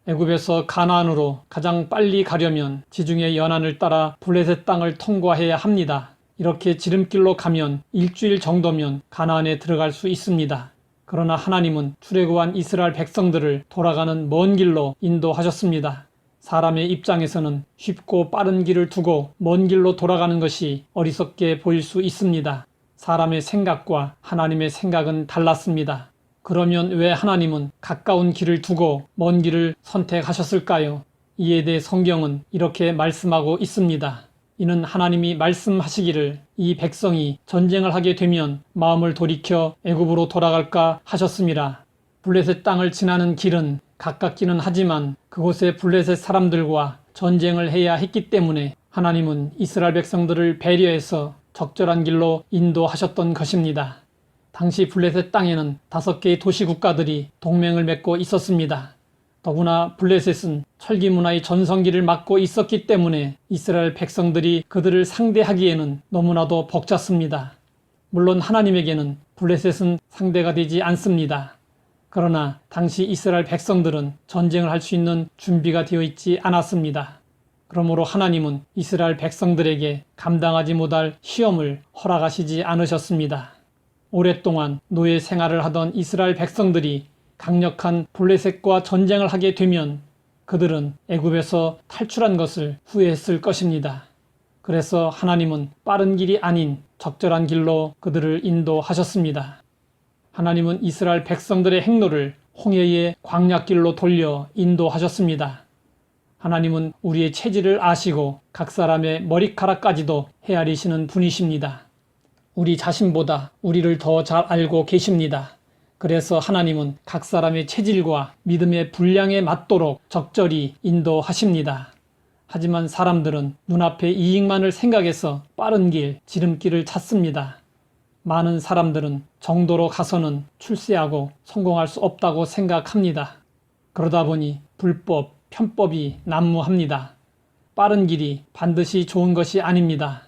애굽에서 가나안으로 가장 빨리 가려면 지중해 연안을 따라 블레셋 땅을 통과해야 합니다. 이렇게 지름길로 가면 일주일 정도면 가나안에 들어갈 수 있습니다. 그러나 하나님은 출애굽한 이스라엘 백성들을 돌아가는 먼 길로 인도하셨습니다. 사람의 입장에서는 쉽고 빠른 길을 두고 먼 길로 돌아가는 것이 어리석게 보일 수 있습니다. 사람의 생각과 하나님의 생각은 달랐습니다. 그러면 왜 하나님은 가까운 길을 두고 먼 길을 선택하셨을까요? 이에 대해 성경은 이렇게 말씀하고 있습니다. 이는 하나님이 말씀하시기를 이 백성이 전쟁을 하게 되면 마음을 돌이켜 애굽으로 돌아갈까 하셨음이라. 블레셋 땅을 지나는 길은 가깝기는 하지만 그곳에 블레셋 사람들과 전쟁을 해야 했기 때문에 하나님은 이스라엘 백성들을 배려해서 적절한 길로 인도하셨던 것입니다. 당시 블레셋 땅에는 5개의 도시 국가들이 동맹을 맺고 있었습니다. 더구나 블레셋은 철기 문화의 전성기를 맞고 있었기 때문에 이스라엘 백성들이 그들을 상대하기에는 너무나도 벅찼습니다. 물론 하나님에게는 블레셋은 상대가 되지 않습니다. 그러나 당시 이스라엘 백성들은 전쟁을 할 수 있는 준비가 되어 있지 않았습니다. 그러므로 하나님은 이스라엘 백성들에게 감당하지 못할 시험을 허락하시지 않으셨습니다. 오랫동안 노예 생활을 하던 이스라엘 백성들이 강력한 블레셋과 전쟁을 하게 되면 그들은 애굽에서 탈출한 것을 후회했을 것입니다. 그래서 하나님은 빠른 길이 아닌 적절한 길로 그들을 인도하셨습니다. 하나님은 이스라엘 백성들의 행로를 홍해의 광야길로 돌려 인도하셨습니다. 하나님은 우리의 체질을 아시고 각 사람의 머리카락까지도 헤아리시는 분이십니다. 우리 자신보다 우리를 더 잘 알고 계십니다. 그래서 하나님은 각 사람의 체질과 믿음의 분량에 맞도록 적절히 인도하십니다. 하지만 사람들은 눈앞의 이익만을 생각해서 빠른 길, 지름길을 찾습니다. 많은 사람들은 정도로 가서는 출세하고 성공할 수 없다고 생각합니다. 그러다 보니 불법, 편법이 난무합니다. 빠른 길이 반드시 좋은 것이 아닙니다.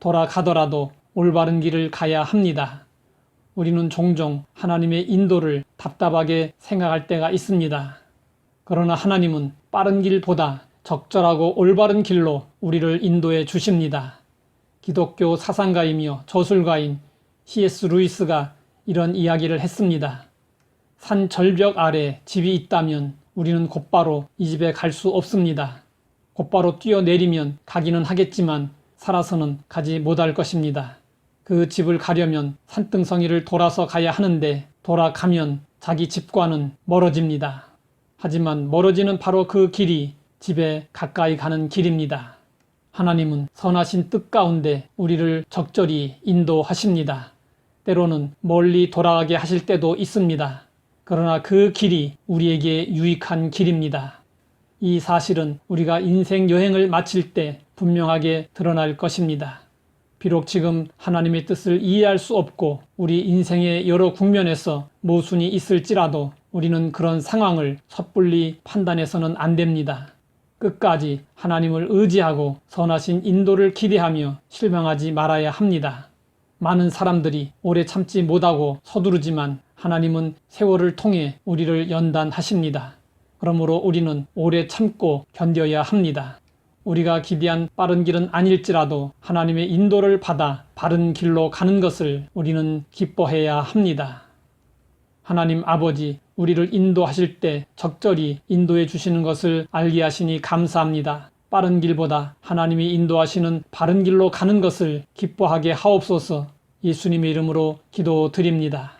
돌아가더라도 올바른 길을 가야 합니다. 우리는 종종 하나님의 인도를 답답하게 생각할 때가 있습니다. 그러나 하나님은 빠른 길보다 적절하고 올바른 길로 우리를 인도해 주십니다. 기독교 사상가이며 저술가인 C.S. 루이스가 이런 이야기를 했습니다. 산 절벽 아래 집이 있다면 우리는 곧바로 이 집에 갈 수 없습니다. 곧바로 뛰어내리면 가기는 하겠지만 살아서는 가지 못할 것입니다. 그 집을 가려면 산등성이를 돌아서 가야 하는데 돌아가면 자기 집과는 멀어집니다. 하지만 멀어지는 바로 그 길이 집에 가까이 가는 길입니다. 하나님은 선하신 뜻 가운데 우리를 적절히 인도하십니다. 때로는 멀리 돌아가게 하실 때도 있습니다. 그러나 그 길이 우리에게 유익한 길입니다. 이 사실은 우리가 인생 여행을 마칠 때 분명하게 드러날 것입니다. 비록 지금 하나님의 뜻을 이해할 수 없고 우리 인생의 여러 국면에서 모순이 있을지라도 우리는 그런 상황을 섣불리 판단해서는 안 됩니다. 끝까지 하나님을 의지하고 선하신 인도를 기대하며 실망하지 말아야 합니다. 많은 사람들이 오래 참지 못하고 서두르지만 하나님은 세월을 통해 우리를 연단하십니다. 그러므로 우리는 오래 참고 견뎌야 합니다. 우리가 기대한 빠른 길은 아닐지라도 하나님의 인도를 받아 바른 길로 가는 것을 우리는 기뻐해야 합니다. 하나님 아버지, 우리를 인도하실 때 적절히 인도해 주시는 것을 알게 하시니 감사합니다. 빠른 길보다 하나님이 인도하시는 바른 길로 가는 것을 기뻐하게 하옵소서. 예수님의 이름으로 기도드립니다.